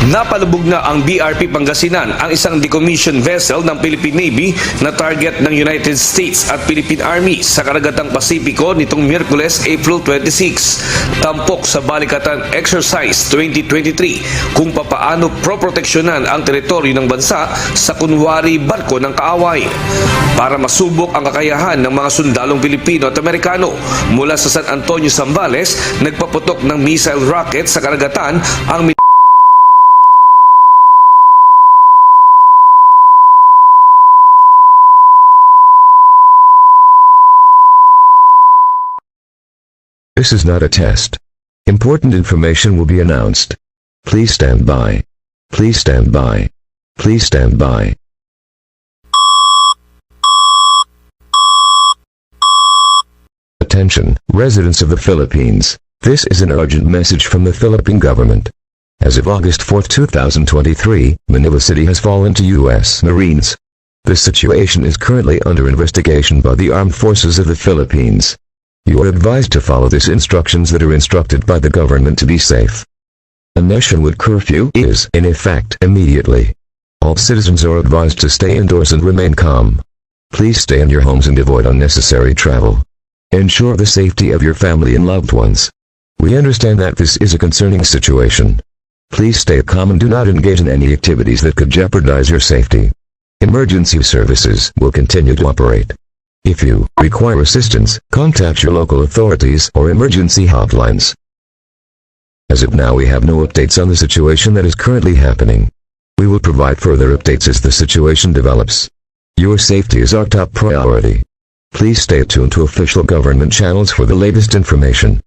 Napalubog na ang BRP Pangasinan, ang isang decommissioned vessel ng Philippine Navy na target ng United States at Philippine Army sa karagatang Pasipiko nitong Miyerkules, April 26. Tampok sa Balikatan Exercise 2023 kung papaano proproteksyonan ang teritoryo ng bansa sa kunwari barko ng kaaway. Para masubok ang kakayahan ng mga sundalong Pilipino at Amerikano mula sa San Antonio, Zambales, nagpaputok ng missile rocket sa karagatan ang This is not a test. Important information will be announced. Please stand by. Please stand by. Please stand by. Attention, residents of the Philippines. This is an urgent message from the Philippine Government. As of August 4, 2023, Manila City has fallen to U.S. Marines. The situation is currently under investigation by the Armed Forces of the Philippines. You are advised to follow these instructions that are instructed by the government to be safe. A nationwide curfew is in effect immediately. All citizens are advised to stay indoors and remain calm. Please stay in your homes and avoid unnecessary travel. Ensure the safety of your family and loved ones. We understand that this is a concerning situation. Please stay calm and do not engage in any activities that could jeopardize your safety. Emergency services will continue to operate. If you require assistance, contact your local authorities or emergency hotlines. As of now, we have no updates on the situation that is currently happening. We will provide further updates as the situation develops. Your safety is our top priority. Please stay tuned to official government channels for the latest information.